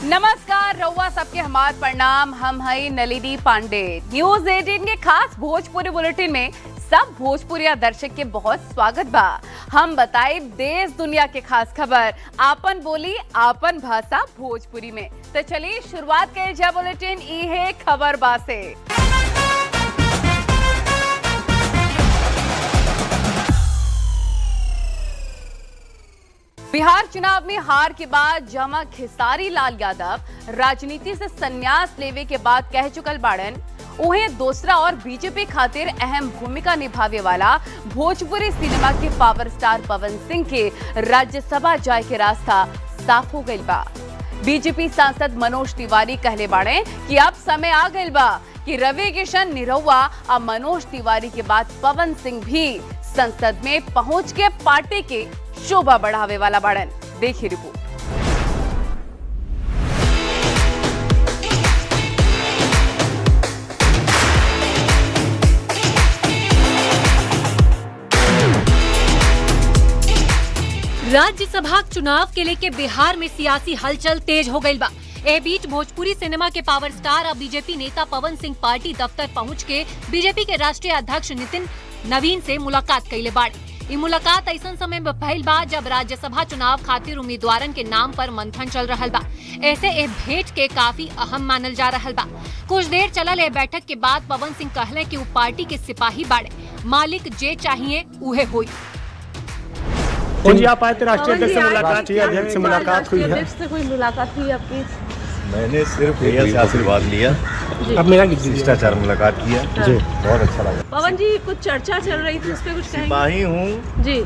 नमस्कार रउआ सबके हमार प्रणाम। हम हई नलिनी पांडे। न्यूज 18 के खास भोजपुरी बुलेटिन में सब भोजपुरिया दर्शक के बहुत स्वागत बा। हम बताए देश दुनिया के खास खबर आपन बोली आपन भाषा भोजपुरी में। तो चलिए शुरुआत के जा बुलेटिन ई है खबर बा से। बिहार चुनाव में हार के बाद जमा खेसारी लाल यादव राजनीति से संन्यास लेवे के बाद कह चुकल बाड़न उन्हें दूसरा और बीजेपी खातिर अहम भूमिका निभावे वाला भोजपुरी सिनेमा के पावर स्टार पवन सिंह के राज्यसभा जाए के रास्ता साफ हो गइल बा। बीजेपी सांसद मनोज तिवारी कहले बाड़े कि अब समय आ गइल बा कि रवि किशन निरहुआ और मनोज तिवारी के बाद पवन सिंह भी संसद में पहुंच के पार्टी के शोभा बढ़ावे वाला बाड़न। देखिए रिपोर्ट। राज्यसभा चुनाव के लेके बिहार में सियासी हलचल तेज हो गई बा। ए बीच भोजपुरी सिनेमा के पावर स्टार और बीजेपी नेता पवन सिंह पार्टी दफ्तर पहुंच के बीजेपी के राष्ट्रीय अध्यक्ष नितिन नवीन से मुलाकात कइले बाड़े। ये मुलाकात ऐसा समय में भइल बा जब राज्यसभा चुनाव खातिर उम्मीदवारन के नाम पर मंथन चल रहल बा। ऐसे ए भेंट के काफी अहम मानल जा रहल बा। कुछ देर चलल ए बैठक के बाद पवन सिंह कहले कि वो पार्टी के सिपाही बाड़े, मालिक जे चाहिए उहे होई। जी आप आए थे राष्ट्रीय अध्यक्ष से मुलाकात हुई है। से कोई मुलाकात हुई आपकी? मैंने सिर्फ भैया से आशीर्वाद लिया। अब मेरा शिष्टाचार मुलाकात किया जी, बहुत अच्छा लगा। पवन जी कुछ चर्चा चल रही थी, उस पे कुछ कहेंगे? सिपाही हूँ जी,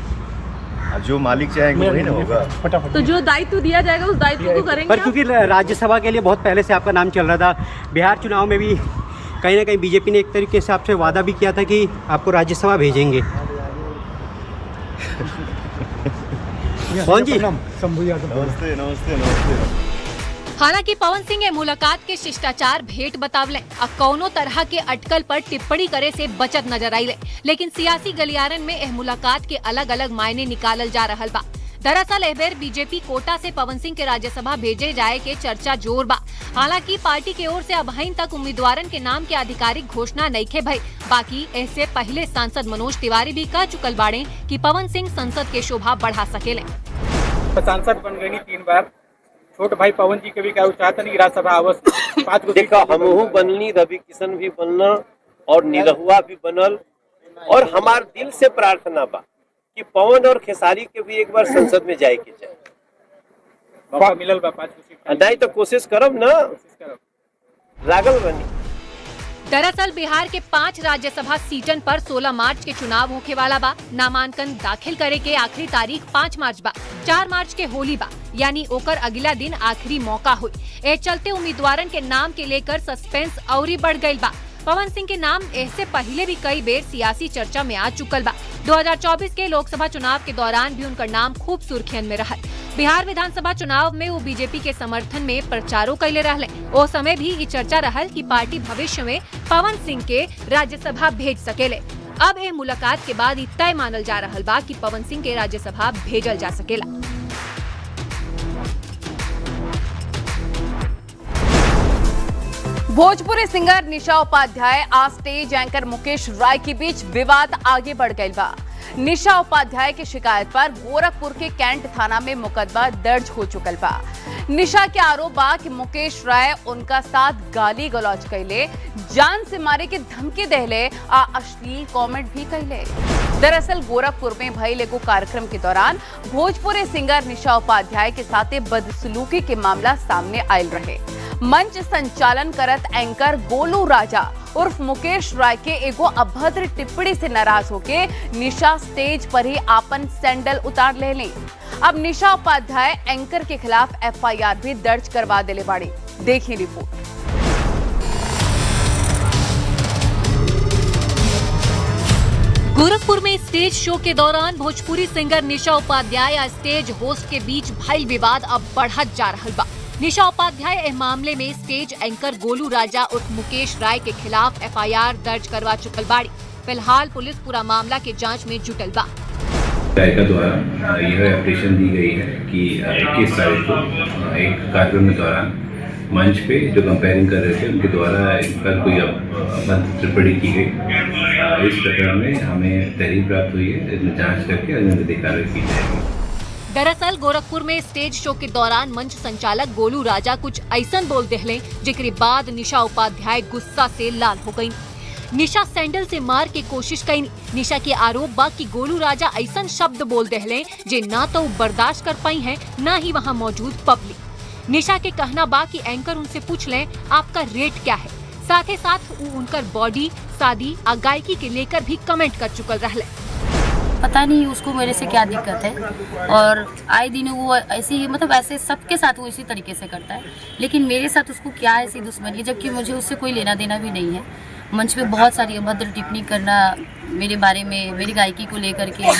जो मालिक चाहेंगे वही ना होगा। तो जो दायित्व दिया जाएगा उस दायित्व को करेंगे। पर क्योंकि राज्यसभा के लिए बहुत पहले से आपका नाम चल रहा था, बिहार चुनाव में भी कहीं ना कहीं बीजेपी ने एक तरीके से आपसे वादा भी किया था कि आपको राज्यसभा भेजेंगे। कौन जी? नमस्ते नमस्ते नमस्ते। हालांकि पवन सिंह ये मुलाकात के शिष्टाचार भेंट बतावले और कौनो तरह के अटकल पर टिप्पणी करे से बचत नजर आइले, लेकिन सियासी गलियारन में यह मुलाकात के अलग अलग मायने निकालल जा रहल बा। दरअसल एह बेर बीजेपी कोटा से पवन सिंह के राज्यसभा भेजे जाए के चर्चा जोर बा। हालांकि पार्टी के ओर से अबहिन तक उम्मीदवारन के नाम के आधिकारिक घोषणा नइखे भई। बाकी ऐसे पहले सांसद मनोज तिवारी भी कह चुकल बाड़े कि पवन सिंह संसद के शोभा बढ़ा सकेले। सांसद बन गई 3 बार। छोट भाई पवन जी के भी क्या चाहते नहीं राज्यसभा आवस 5 को देखा हमहू बननी, रवि किशन भी बनना और निरहुआ भी बनल, और हमार दिल से प्रार्थना बा कि पवन और खेसारी के भी एक बार संसद में जाए के चाहे। मौका मिलल बा 5 सीट नहीं तो कोशिश करब ना, लागल बनी। दरअसल बिहार के 5 राज्यसभा सीटन पर 16 मार्च के चुनाव होखे वाला बा। नामांकन दाखिल करे के आखिरी तारीख 5 मार्च बा। 4 मार्च के होली बा, यानी ओकर अगला दिन आखिरी मौका हुई। ए चलते उम्मीदवारन के नाम के लेकर सस्पेंस और बढ़ गई बा। पवन सिंह के नाम ऐसे पहले भी कई बेर सियासी चर्चा में आ चुकल बा। 2024 के लोकसभा चुनाव के दौरान भी उनका नाम खूब सुर्खियन में रहा। बिहार विधानसभा चुनाव में वो बीजेपी के समर्थन में प्रचारो कैले रहले। ओ समय भी ये चर्चा रहल कि पार्टी भविष्य में पवन सिंह के राज्यसभा भेज सकेले। अब ये मुलाकात के बाद तय मानल जा रहल बा कि पवन सिंह के राज्यसभा भेजल जा सकेला। भोजपुरी सिंगर निशा उपाध्याय और स्टेज एंकर मुकेश राय के बीच विवाद आगे बढ़ गई बा। निशा उपाध्याय की शिकायत पर गोरखपुर के कैंट थाना में मुकदमा दर्ज हो चुकल बा। निशा के आरोप बा कि मुकेश राय उनका साथ गाली गलौज कैले, जान से मारे के धमकी देले आ अश्लील कमेंट भी कैले। दरअसल गोरखपुर में भइल एगो कार्यक्रम के दौरान भोजपुरी सिंगर निशा उपाध्याय के साथे बदसलूकी के मामला सामने आयल रहे। मंच संचालन करत एंकर गोलू राजा उर्फ मुकेश राय के एगो अभद्र टिप्पणी से नाराज होके निशा स्टेज पर ही आपन सैंडल उतार ले ली। अब निशा उपाध्याय एंकर के खिलाफ FIR भी दर्ज करवा देले बाड़ी। देखिए रिपोर्ट। गोरखपुर में स्टेज शो के दौरान भोजपुरी सिंगर निशा उपाध्याय और स्टेज होस्ट के बीच भइल विवाद अब बढ़त जा रहल बा। निशा उपाध्याय इस मामले में स्टेज एंकर गोलू राजा उर्फ मुकेश राय के खिलाफ FIR दर्ज करवा चुकल बाड़ी। फिलहाल पुलिस पूरा मामला के जांच में जुटल बा। जायका द्वारा यह एप्लीकेशन दी गई है कि 21 तारीख को एक कार्यक्रम के दौरान मंच पे जो कंपेयरिंग कर रहे थे उनके द्वारा इन पर कोई अपमान टिप्पणी की गई। इस प्रकरण में हमें तहरीर प्राप्त हुई है, इसमें जांच करके अगली कार्रवाई की जाएगी। दरअसल गोरखपुर में स्टेज शो के दौरान मंच संचालक गोलू राजा कुछ ऐसन बोल देहले जेकरे बाद निशा उपाध्याय गुस्सा से लाल हो गयी। निशा सैंडल से मार के कोशिश कई। निशा के आरोप बा कि गोलू राजा ऐसन शब्द बोल देहले जे ना तो बर्दाश्त कर पाई है ना ही वहाँ मौजूद पब्लिक। निशा के कहना बा कि एंकर उनसे पूछ लें आपका रेट क्या है। साथ ही साथ उनकर बॉडी, शादी और गायकी के लेकर भी कमेंट कर चुकल रहले। पता नहीं उसको मेरे से क्या दिक्कत है और आए दिन वो ऐसे ही मतलब ऐसे सबके साथ वो इसी तरीके से करता है, लेकिन मेरे साथ उसको क्या ऐसी दुश्मनी है जबकि मुझे उससे कोई लेना देना भी नहीं है। मंच पे बहुत सारी अभद्र टिप्पणी करना मेरे बारे में, मेरी गायकी को लेकर के,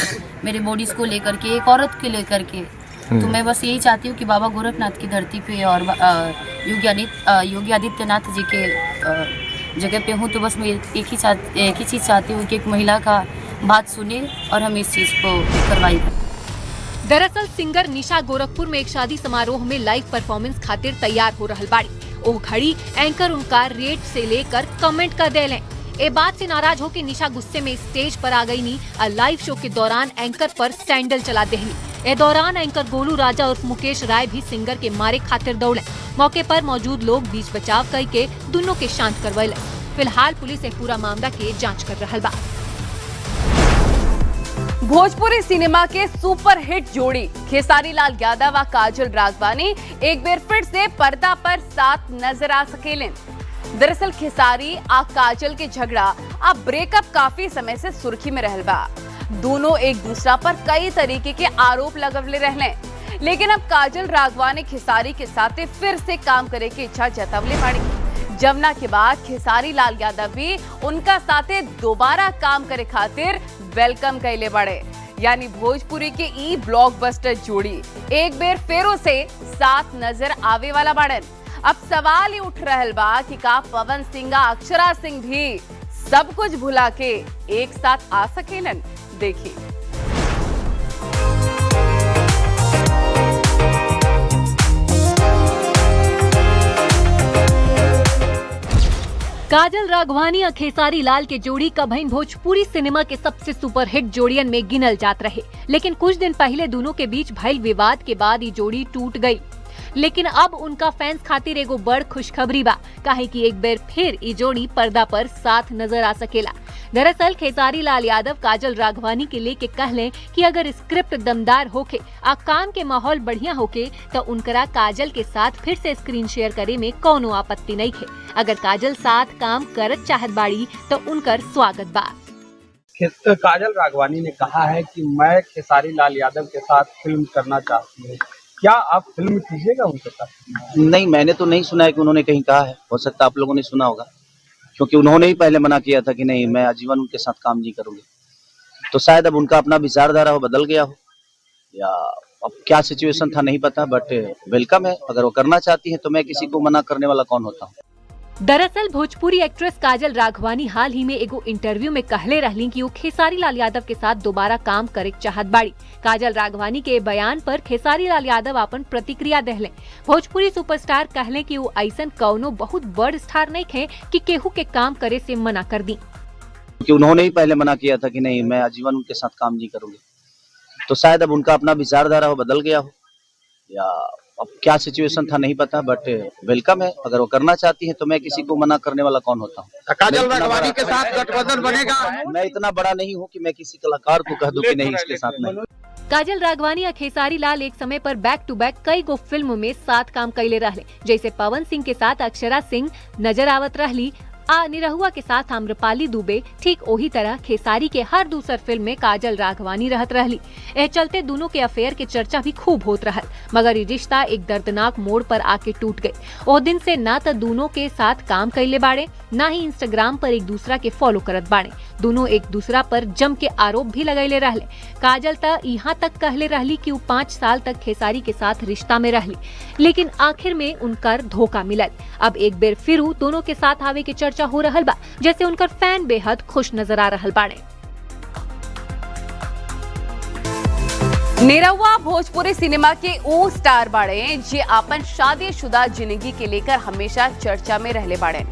मेरे बॉडीज़ को लेकर के, एक औरत को लेकर के। तो मैं बस यही चाहती हूँ कि बाबा गोरखनाथ की धरती पे और योगी आदित्यनाथ जी के जगह पे हूँ, तो बस मैं एक ही चीज़ चाहती हूँ कि एक महिला का बात सुने और हम इस चीज़ को कार्रवाई करें। दरअसल सिंगर निशा गोरखपुर में एक शादी समारोह में लाइव परफॉर्मेंस खातिर तैयार हो रहल बाड़ी। ओ घड़ी एंकर उनका रेट से लेकर कमेंट कर देले। ए बात से नाराज होकर निशा गुस्से में स्टेज पर आ गई नी और लाइव शो के दौरान एंकर पर सैंडल चला देहली। ए दौरान एंकर गोलू राजा और मुकेश राय भी सिंगर के मारे खातिर दौड़े। मौके पर मौजूद लोग बीच बचाव करके दोनों के शांत करवैले। फिलहाल पुलिस पूरा मामला के जाँच कर रहल बा। भोजपुरी सिनेमा के सुपर हिट जोड़ी खेसारी लाल यादव और काजल राघवानी एक बार फिर से पर्दा पर साथ नजर आ सकेलें। दरअसल खेसारी और काजल के झगड़ा अब ब्रेकअप काफी समय से सुर्खी में रहल बा। दोनों एक दूसरा पर कई तरीके के आरोप लगवले रहले, लेकिन अब काजल राघवानी खेसारी के साथ फिर से काम करे की इच्छा जतावले बाड़ी। जमुना के बाद खेसारी लाल यादव भी उनका साथे दोबारा काम करे खातिर वेलकम कैले बड़े। यानी भोजपुरी के ई ब्लॉकबस्टर जोड़ी एक बार फेरों से साथ नजर आवे वाला बाड़न। अब सवाल ही उठ रहल बा कि का पवन सिंह और अक्षरा सिंह भी सब कुछ भुला के एक साथ आ सकेलन। देखिए। काजल राघवानी और खेसारी लाल के जोड़ी का बहन भोजपुरी सिनेमा के सबसे सुपर हिट जोड़ियन में गिनल जात रहे, लेकिन कुछ दिन पहले दोनों के बीच भइल विवाद के बाद ये जोड़ी टूट गई। लेकिन अब उनका फैंस खातिर एगो बड़ खुशखबरी बा, काहे कि एक बार फिर ये जोड़ी पर्दा पर साथ नजर आ सकेला। दरअसल खेसारी लाल यादव काजल राघवानी के लेके कहले कि अगर स्क्रिप्ट दमदार होके आ काम के माहौल बढ़िया होके तो उनकरा काजल के साथ फिर से स्क्रीन शेयर करे में कोनो आपत्ति नहीं है। अगर काजल साथ काम करत चाहत बाड़ी तो उनकर स्वागत बा। काजल राघवानी ने कहा है कि मैं खेसारी लाल यादव के साथ फिल्म करना चाहती हूँ, क्या आप फिल्म कीजिएगा उनके साथ? नहीं, मैंने तो नहीं सुना है कि उन्होंने कहीं कहा है। हो सकता है आप लोगों ने सुना होगा, क्योंकि उन्होंने ही पहले मना किया था कि नहीं मैं आजीवन उनके साथ काम नहीं करूंगी। तो शायद अब उनका अपना विचारधारा हो बदल गया हो, या अब क्या सिचुएशन था नहीं पता, बट वेलकम है। अगर वो करना चाहती है तो मैं किसी को मना करने वाला कौन होता हूँ। दरअसल भोजपुरी एक्ट्रेस काजल राघवानी हाल ही में एगो इंटरव्यू में कहले रहली कि वो खेसारी लाल यादव के साथ दोबारा काम करे चाहत बाड़ी। काजल राघवानी के बयान पर खेसारी लाल यादव अपन प्रतिक्रिया देहले। भोजपुरी सुपरस्टार कहले कि वो ऐसन कौनो बहुत बड़ स्टार नहीं थे कि केहू के काम करे से मना कर दी, क्योंकि उन्होंने ही पहले मना किया था कि नहीं मैं आजीवन उनके साथ काम नहीं करूंगी। तो शायद अब उनका अपना विचारधारा हो बदल गया हो, या अब क्या सिचुएशन था नहीं पता, बट वेलकम है। अगर वो करना चाहती है तो मैं किसी को मना करने वाला कौन होता हूँ। काजल राघवानी के साथ गठबंधन बनेगा? मैं इतना बड़ा नहीं हूँ कि मैं किसी कलाकार को कह दूं कि नहीं इसके साथ नहीं। काजल राघवानी और खेसारी लाल एक समय पर बैक टू बैक कई गो फिल्म में साथ काम कैले रहले, जैसे पवन सिंह के साथ अक्षरा सिंह नजर आवत रहली आ निरहुआ के साथ आम्रपाली दुबे। ठीक वही तरह खेसारी के हर दूसर फिल्म में काजल राघवानी रहत रहली। एह चलते दोनों के अफेयर के चर्चा भी खूब होत रहल, मगर ये रिश्ता एक दर्दनाक मोड़ पर आके टूट गई। ओ दिन से ना तो दोनों के साथ काम कैले बाड़े, ना ही इंस्टाग्राम पर एक दूसरा के फॉलो करत बाड़े। दोनों एक दूसरा पर जम के आरोप भी लगैले रहले। काजल त यहाँ तक कहले रहली कि वो 5 साल तक खेसारी के साथ रिश्ता में रहली, लेकिन आखिर में उनकर धोखा मिलल। अब एक बेर फिर दोनों के साथ आवे के चर्चा हो रहल बा, जैसे उनकर फैन बेहद खुश नजर आ रहल बाड़े। निरहुआ भोजपुरी सिनेमा के ओ स्टार बाड़े जे अपन शादीशुदा जिंदगी के लेकर हमेशा चर्चा में रहले बाड़े।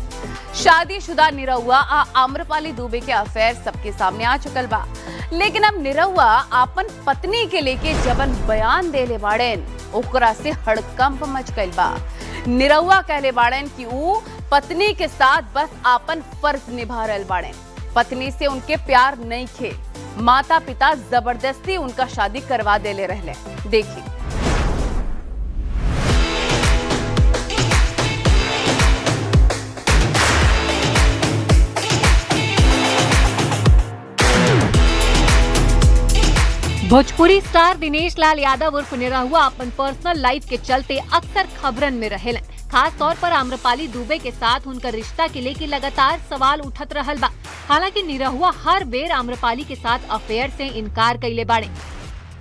शादीशुदा निरहुआ आ आम्रपाली दुबे के अफेयर सबके सामने आ चुकल बा, लेकिन अब निरहुआ अपन पत्नी के लेके जबन बयान देले बाड़ेन ओकरा से हड़कंप मच गइल बा। निरहुआ कहले बाड़ेन कि ऊ पत्नी के साथ बस अपन फर्ज निभा रहल बाड़ेन, पत्नी से उनके प्यार नहीं खे, माता पिता जबरदस्ती उनका शादी करवा देले रहले। देखिए। भोजपुरी स्टार दिनेश लाल यादव उर्फ निरहुआ अपन पर्सनल लाइफ के चलते अक्सर खबरन में रहेलन। खास तौर पर आम्रपाली दुबे के साथ उनका रिश्ता के लेके लगातार सवाल उठत रहल बा। हालांकि निरहुआ हर बेर आम्रपाली के साथ अफेयर से इनकार कइले बाड़े,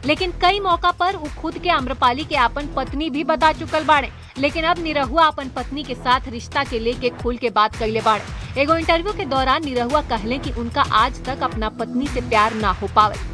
लेकिन कई मौका पर वो खुद के आम्रपाली के अपन पत्नी भी बता चुकल बाड़े। लेकिन अब निरहुआ अपन पत्नी के साथ रिश्ता के लेके खुल के बात कइले बाड़े। एगो इंटरव्यू के दौरान निरहुआ कहले कि उनका आज तक अपना पत्नी से प्यार ना हो पावे।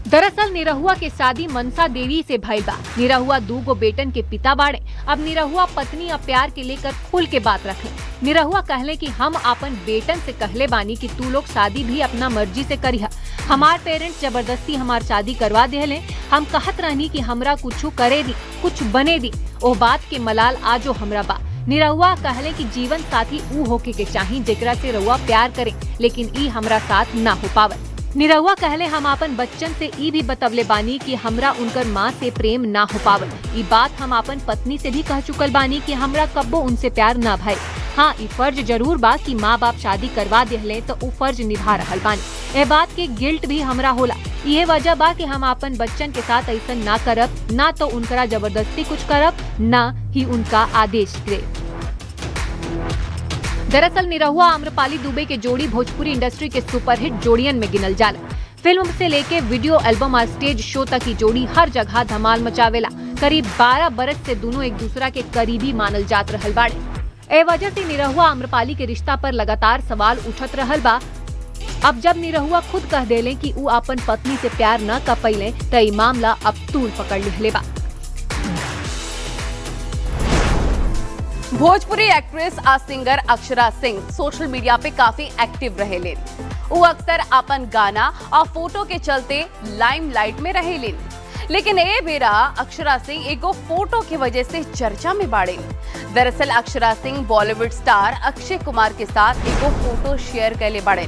दरअसल निरहुआ के शादी मनसा देवी से भइल बा। निरहुआ 2 बेटन के पिता बाड़े। अब निरहुआ पत्नी और प्यार के लेकर खुल के बात रखे। निरहुआ कहले कि हम अपन बेटन से कहले बानी कि तू लोग शादी भी अपना मर्जी से करिहा। हमार पेरेंट्स जबरदस्ती हमार शादी करवा देले। हम कहत रहनी कि हमरा कुछ करे दी, कुछ बने दी। ओ बात के मलाल आजो हमरा बा। निरहुआ कहले कि जीवन साथी ऊ होके के चाही जेकरा से रहुआ प्यार करे, लेकिन ई हमरा साथ ना हो पावे। निरहुआ कहले हम अपन बच्चन से ई भी बतवले बानी कि हमरा उनकर माँ से प्रेम ना हो पावल। ई बात हम अपन पत्नी से भी कह चुकल बानी कि हमरा कब्बो उनसे प्यार ना भइल। हाँ, ई फर्ज जरूर बा कि माँ बाप शादी करवा देहले तो ऊ फर्ज निभा रहल बानी। ए बात के गिल्ट भी हमरा होला। ये वजह बा कि हम अपन बच्चन के साथ ऐसा ना करब, ना तो उनकरा जबरदस्ती कुछ करब, ना ही उनका आदेश दे। दरअसल निरहुआ आम्रपाली दुबे के जोड़ी भोजपुरी इंडस्ट्री के सुपरहिट जोड़ियन में गिनल जाला। फिल्म से लेके वीडियो एल्बम और स्टेज शो तक की जोड़ी हर जगह धमाल मचावेला। करीब 12 बरस से दोनों एक दूसरा के करीबी मानल जात रहल बाड़े। ए वजह से निरहुआ आम्रपाली के रिश्ता पर लगातार सवाल उठत रहल बा। अब जब निरहुआ खुद कह देले कि ऊ अपन पत्नी से प्यार न कर पइले त ई मामला अब तूल पकड़ लिहले बा। भोजपुरी एक्ट्रेस आ singer Akshara Singh social media पे काफी एक्टिव रहेले। वो अक्सर अपन गाना और फोटो के चलते लाइमलाइट में रहेले। लेकिन ए बेरा अक्षरा सिंह एगो फोटो की वजह से चर्चा में बाड़े। दरअसल अक्षरा सिंह बॉलीवुड स्टार अक्षय कुमार के साथ एगो फोटो शेयर कैले बाड़े।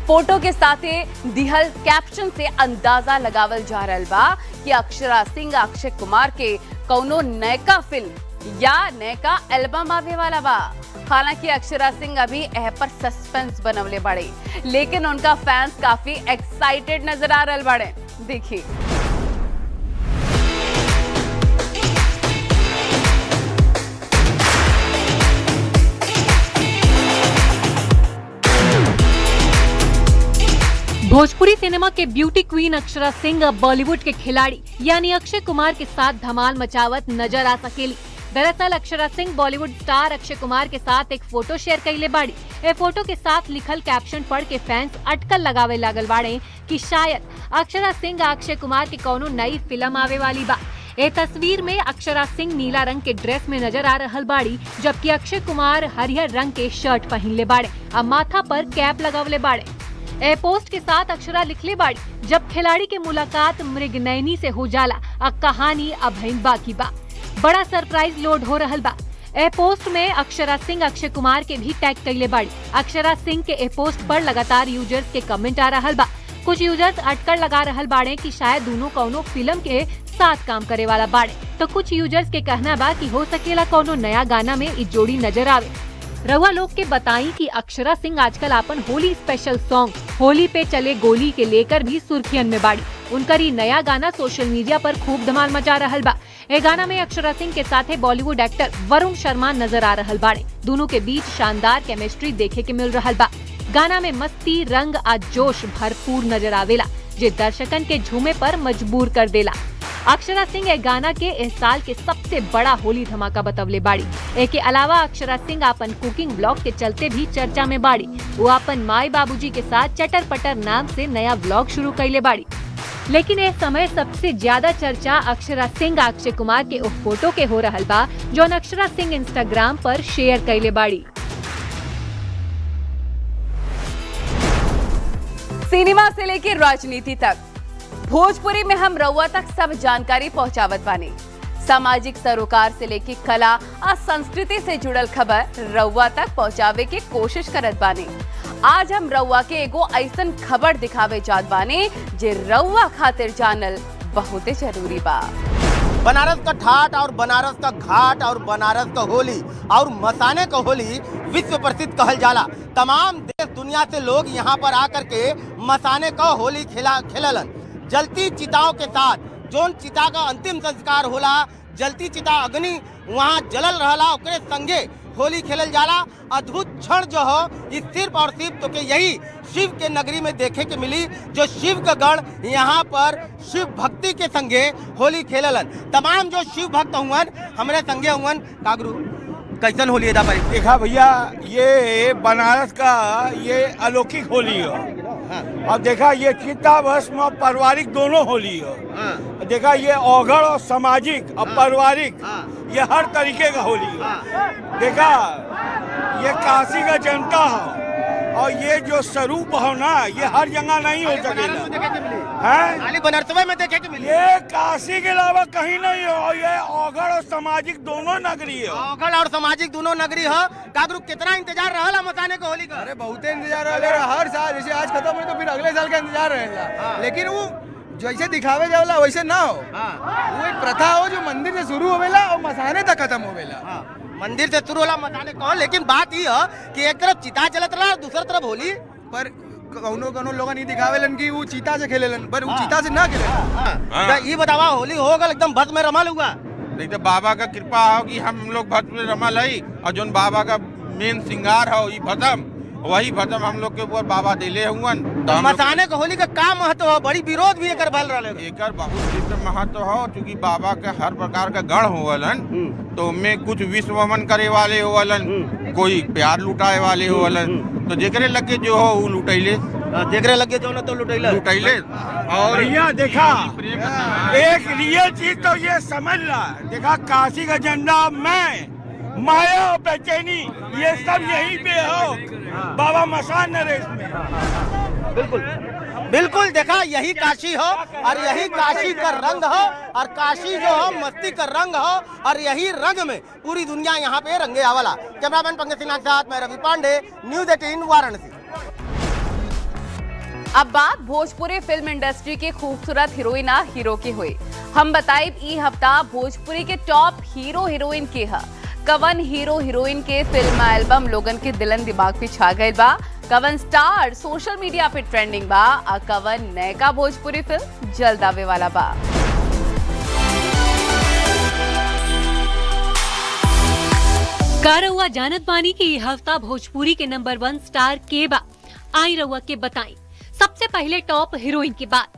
फोटो के साथे दिहल कैप्शन से अंदाजा लगावल जा रहल बा कि अक्षरा सिंह अक्षय कुमार के कौनो नयका फिल्म या नयका एल्बम आवे वाला बा। हालांकि अक्षरा सिंह अभी एह पर सस्पेंस बनवले बाड़े, लेकिन उनका फैंस काफी एक्साइटेड नजर आ रहल बाड़े। देखिए। भोजपुरी सिनेमा के ब्यूटी क्वीन अक्षरा सिंह अब बॉलीवुड के खिलाड़ी यानी अक्षय कुमार के साथ धमाल मचावत नजर आ सकेली। दरअसल अक्षरा सिंह बॉलीवुड स्टार अक्षय कुमार के साथ एक फोटो शेयर कइले बाड़ी। ए फोटो के साथ लिखल कैप्शन पढ़ के फैंस अटकल लगावे लागल बाड़े कि शायद अक्षरा सिंह अक्षय कुमार की कोनो नई फिल्म आवे वाली बा। ए तस्वीर में अक्षरा सिंह नीला रंग के ड्रेस में नजर आ रहल बाड़ी, जबकि अक्षय कुमार हरियर रंग के शर्ट पहनले बाड़े और माथा पर कैप लगावले बाड़े। ए पोस्ट के साथ अक्षरा लिखले बाड़ी, जब खिलाड़ी के मुलाकात मृगनयनी से हो जाला आ कहानी अभइन बाकी बा। बड़ा सरप्राइज लोड हो रहल बा। ए पोस्ट में अक्षरा सिंह अक्षय कुमार के भी टैग कइले बाड़ी। अक्षरा सिंह के ए पोस्ट पर लगातार यूजर्स के कमेंट आ रहल बा। कुछ यूजर्स अटकल लगा रहल बाड़े कि शायद दोनों कौनो फिल्म के साथ काम करे वाला बाड़े, तो कुछ यूजर्स के कहना बा कि हो सकेला कौनो नया गाना में इस जोड़ी नजर आवे। रउआ लोग के बताई कि अक्षरा सिंह आजकल अपन होली स्पेशल सॉन्ग होली पे चले गोली के लेकर भी सुर्खियन में बाड़ी। उनकर ये नया गाना सोशल मीडिया पर खूब धमाल मचा रहल बा। ए गाना में अक्षरा सिंह के साथ बॉलीवुड एक्टर वरुण शर्मा नजर आ रहल बाड़े। दोनों के बीच शानदार केमिस्ट्री देखे के मिल रहल बा। गाना में मस्ती, रंग आ जोश भरपूर नजर आवेला, जे दर्शकन के झूमे पर मजबूर कर देला। अक्षरा सिंह ए गाना के इस साल के सबसे बड़ा होली धमाका बतवले बाड़ी। एके अलावा अक्षरा सिंह अपन कुकिंग ब्लॉग के चलते भी चर्चा में बाड़ी। वो अपन माई बाबूजी के साथ चटर पटर नाम से नया ब्लॉग शुरू कैले बाड़ी। लेकिन इस समय सबसे ज्यादा चर्चा अक्षरा सिंह अक्षय कुमार के उस फोटो के हो रहल बा जौन अक्षरा सिंह इंस्टाग्राम पर शेयर कैले बाड़ी। सिनेमा से लेके राजनीति तक भोजपुरी में हम रउआ तक सब जानकारी पहुंचावत बानी। सामाजिक सरोकार से लेके कला और संस्कृति से जुड़ल खबर रउआ तक पहुंचावे के कोशिश करत बानी। आज हम रउआ के एगो ऐसन खबर दिखावे जात बानी जे रउआ खातिर जानल बहुत जरूरी बा। बनारस का ठाट और बनारस का घाट और बनारस का होली और मसाने का होली विश्व प्रसिद्ध कहल जाला। तमाम देश दुनिया से लोग यहाँ पर आकर के मसाने का होली खेललन। जलती चिताओं के साथ जोन चिता का अंतिम संस्कार होला, जलती चिता अग्नि वहाँ जलल रहला, ओकरे संगे होली खेलल जाला। अद्भुत क्षण जो हो इस सिर्फ और सिर्फ तो के यही शिव के नगरी में देखे के मिली, जो शिव का गण यहाँ पर शिव भक्ति के संगे होली खेललन। तमाम जो शिव भक्त हुवन हमारे संगे हुवन। कागरू कैसन होली है भाई? देखा भैया, ये बनारस का ये अलौकिक होली है। अब देखा ये चित्ता भस्म और पारिवारिक दोनों होली है। देखा ये औघड़ और सामाजिक और पारिवारिक ये हर तरीके का होली है। देखा ये काशी का जनता है और ये जो स्वरूप हो ना ये हर जगह नहीं हो सकेगा। खाली बनारसवा में देखे के मिली, ये काशी के अलावा कहीं नहीं हो। ये औघड़ और सामाजिक दोनों नगरी है। औघड़ और सामाजिक दोनों नगरी है। कागरू कितना इंतजार रहला मसाने को होली का? अरे बहुत इंतजार रहेगा हर साल। जैसे आज खत्म हुई तो फिर अगले साल का इंतजार रहेगा। लेकिन वो जैसे दिखावे जावला वैसे ना हो। वो एक प्रथा हो जो मंदिर से शुरू होवेला और मसाने तक खत्म होवेला। मंदिर से शुरू होला मसाने को। लेकिन बात ये है कि एक तरफ चिता चलत रहा और दूसरी तरफ होली। पर कौनो लोग नहीं दिखावेलन कि वो चीता से खेलेलन, पर वो चीता से ना खेलेलन। ये बतावा होली होगा एकदम भस्म में रमल हुआ। नहीं तो बाबा का कृपा हो कि हम लोग भस्म में रमल है और जो बाबा का मेन श्रृंगार हो ये भस्म, वही भस्म हम लोग के ऊपर बाबा दिले हुवन। मसाने को होली का क्या महत्व हो? बड़ी विरोध भी एकर भल रहा है। एकर बहुत दिव्य महत्व हो, क्योंकि बाबा के हर प्रकार का गण होवलन। तो उनमें कुछ विश्व वमन करे वाले होवलन, कोई प्यार लुटाए वाले होवलन। तो जेकरे लगे जो हो वो लुटैले, जेकरे लगे जो ना तो लुटैले। और भैया देखा एक रियल चीज तो ये समझ ला। देखा काशी का झंडा मैं माया और बेचैनी ये सब यहीं पे हो बाबा मसान नरेश में। बिल्कुल बिल्कुल। देखा यही काशी हो और यही काशी का रंग हो और काशी जो हो मस्ती का रंग हो और यही रंग में पूरी दुनिया यहाँ पे रंगे आवाला। कैमरामैन पंकज सिन्हा के साथ मैं रवि पांडे, न्यूज़ 18 वाराणसी। अब बात भोजपुरी फिल्म इंडस्ट्री के खूबसूरत हीरोइना हीरो की हुई। हम बताइब ई हफ्ता भोजपुरी के टॉप हीरो हीरोइन के है। कवन हीरो हीरोइन के फिल्म एल्बम लोगन के दिलन दिमाग पे छा गए बा, कवन स्टार सोशल मीडिया पे ट्रेंडिंग बा, और कवन नयका भोजपुरी फिल्म जल्द आवे वाला बा। का रउआ जानत बानी कि ये हफ्ता भोजपुरी के नंबर 1 स्टार के बा? आई रउआ के बताई। सबसे पहले टॉप हीरोइन की बात।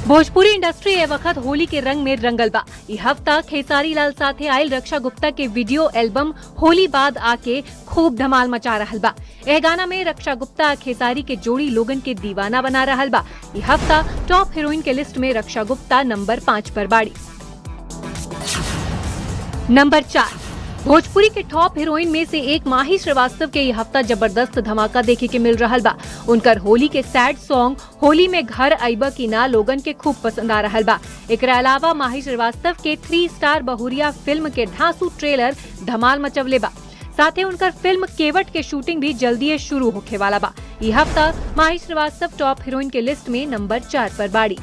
भोजपुरी इंडस्ट्री ए वक्त होली के रंग में रंगल बा। ई हफ्ता खेसारी लाल साथे आयल रक्षा गुप्ता के वीडियो एल्बम होली बाद आके खूब धमाल मचा रहल बा। एह गाना में रक्षा गुप्ता खेसारी के जोड़ी लोगन के दीवाना बना रहल बा। ई हफ्ता टॉप हीरोइन के लिस्ट में रक्षा गुप्ता नंबर 5 पर बाड़ी। नंबर 4 भोजपुरी के टॉप हीरोइन में से एक माही श्रीवास्तव के ये हफ्ता जबरदस्त धमाका देखे के मिल रहल बा। उनकर होली के सैड सॉन्ग होली में घर आइबा की ना लोगन के खूब पसंद आ रहल बा। एकरा अलावा माही श्रीवास्तव के 3 स्टार बहुरिया फिल्म के धांसू ट्रेलर धमाल मचवले बा। साथ ही उनकर फिल्म केवट के शूटिंग भी जल्दी शुरू होखे वाला बा। ये हफ्ता माही श्रीवास्तव टॉप हीरोइन के लिस्ट में नंबर 4 पर बाड़ी।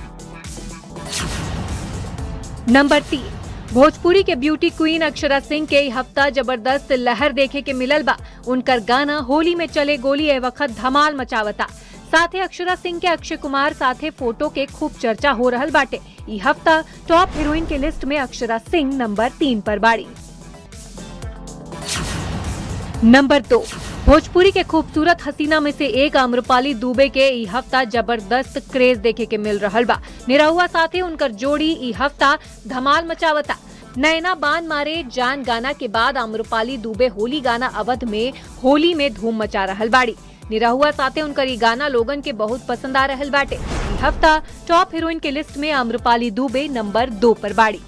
नंबर 3 भोजपुरी के ब्यूटी क्वीन अक्षरा सिंह के हफ्ता जबरदस्त लहर देखे के मिलल बा। उनकर गाना होली में चले गोली ए वक्त धमाल मचावता। साथ ही अक्षरा सिंह के अक्षय कुमार साथे फोटो के खूब चर्चा हो रहल बाटे। ई हफ्ता टॉप हीरोइन के लिस्ट में अक्षरा सिंह नंबर 3 पर बाड़ी। नंबर 2 भोजपुरी के खूबसूरत हसीना में से एक आम्रपाली दुबे के ई हफ्ता जबरदस्त क्रेज देखे के मिल रहल बा। निरहुआ साथे उनकर जोड़ी ई हफ्ता धमाल मचावता। नैना बान मारे जान गाना के बाद आम्रपाली दुबे होली गाना अवध में होली में धूम मचा रहल बाड़ी। निरहुआ साथे उनकर ई गाना लोगन के बहुत पसंद आ रहल बाटे। ई ये हफ्ता टॉप हीरोइन के लिस्ट में आम्रपाली दुबे नंबर 2 पर बाड़ी।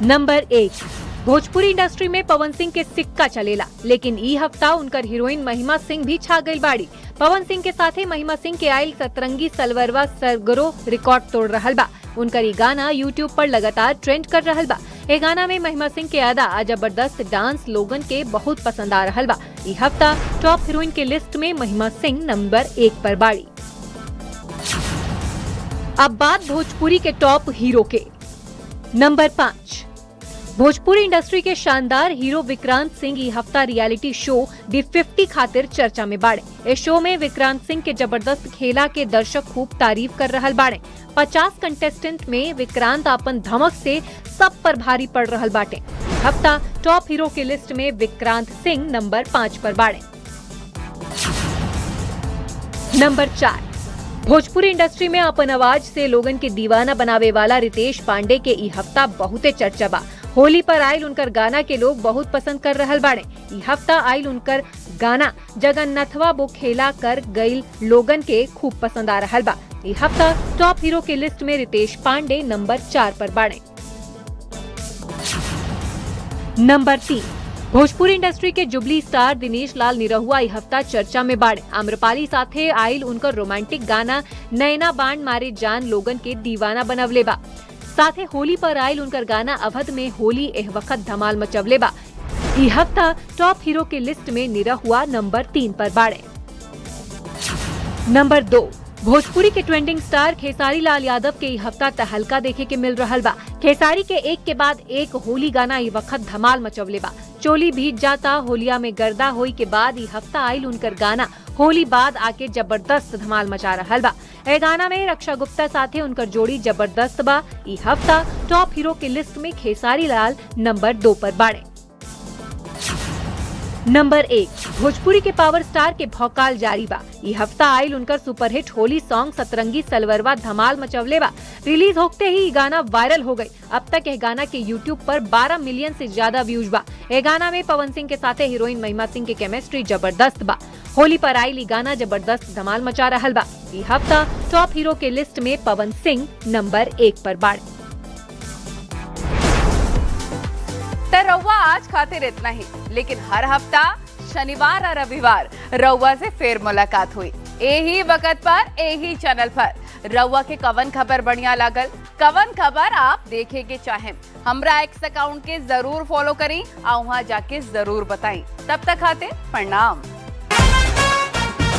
नंबर 1 भोजपुरी इंडस्ट्री में पवन सिंह के सिक्का चलेला, लेकिन ई हफ्ता उनकर हीरोइन महिमा सिंह भी छा गई बाड़ी। पवन सिंह के साथ ही महिमा सिंह के आयल सतरंगी सलवरवा सरगरो रिकॉर्ड तोड़ रहल बा। उनकर ई गाना यूट्यूब पर लगातार ट्रेंड कर रहल बा। ए गाना में महिमा सिंह के अदा आ जबरदस्त डांस लोगन के बहुत पसंद आ रहल बा। ई हफ्ता टॉप हीरोइन के लिस्ट में महिमा सिंह नंबर 1 पर बाड़ी। अब बात भोजपुरी के टॉप हीरो के। नंबर 5 भोजपुरी इंडस्ट्री के शानदार हीरो विक्रांत सिंह ई हफ्ता रियलिटी शो दी 50 खातिर चर्चा में बाड़े। इस शो में विक्रांत सिंह के जबरदस्त खेला के दर्शक खूब तारीफ कर रहल बाड़े। 50 कंटेस्टेंट में विक्रांत अपन धमक से सब पर भारी पड़ रहल बाटे। ई हफ्ता टॉप हीरो के लिस्ट में विक्रांत सिंह नंबर 5 पर बाड़े। नंबर 4 भोजपुरी इंडस्ट्री में अपन आवाज से लोगन के दीवाना बनावे वाला रितेश पांडे के ई हफ्ता बहुते चर्चा बा। होली पर आयल उनकर गाना के लोग बहुत पसंद कर रहल बाड़े। ई हफ्ता आयल उनकर गाना जगन्नाथवा वो खेला कर गईल लोगन के खूब पसंद आ रहल बा। ई हफ्ता टॉप हीरो के लिस्ट में रितेश पांडे नंबर 4 पर बाड़े। नंबर 3 भोजपुरी इंडस्ट्री के जुबली स्टार दिनेश लाल निरहुआ ई हफ्ता चर्चा में बाड़े। आम्रपाली साथे आयल उनकर रोमांटिक गाना नैना बाण मारे जान लोगन के दीवाना बनवले बा। साथे होली पर आयल उनकर गाना अवध में होली एह वक्त धमाल मचवले बा। ई हफ्ता टॉप हीरो के लिस्ट में निरहुआ नंबर 3 पर बाड़े। नंबर 2 भोजपुरी के ट्रेंडिंग स्टार खेसारी लाल यादव के ई हफ्ता तहलका देखे के मिल रहल बा। खेसारी के एक के बाद एक होली गाना ई वक्त धमाल मचवले बा। चोली भीज जाता होलिया में गर्दा होई के बाद ई हफ्ता आयल उनकर गाना होली बाद आके जबरदस्त धमाल मचा रहल बा। ए गाना में रक्षा गुप्ता साथे उनकर जोड़ी जबरदस्त बा। ई हफ्ता टॉप हीरो के लिस्ट में खेसारी लाल नंबर 2 पर बाड़े। नंबर 1 भोजपुरी के पावर स्टार के भौकाल जारी बा। ई हफ्ता आयल उनकर सुपरहिट होली सॉन्ग सतरंगी सलवरवा धमाल मचवले बा। रिलीज होते ही गाना वायरल हो गई। अब तक यह गाना के यूट्यूब पर 12 मिलियन से ज्यादा व्यूज बा। ए गाना में पवन सिंह के साथे हीरोइन महिमा सिंह के केमिस्ट्री जबरदस्त बा। होली पर आयल ई गाना जबरदस्त धमाल मचा रहल बा। ई हफ्ता टॉप हीरो के लिस्ट में पवन सिंह नंबर 1 पर बाड़े। तो रउआ आज खातिर इतना ही, लेकिन हर हफ्ता शनिवार और रविवार रउआ से फिर मुलाकात हुई यही वक्त पर यही चैनल पर। रउआ के कवन खबर बढ़िया लागल, कवन खबर आप देखे के चाहें, हमरा एक्स अकाउंट के जरूर फॉलो करी और वहाँ जाके जरूर बताई। तब तक खातिर प्रणाम।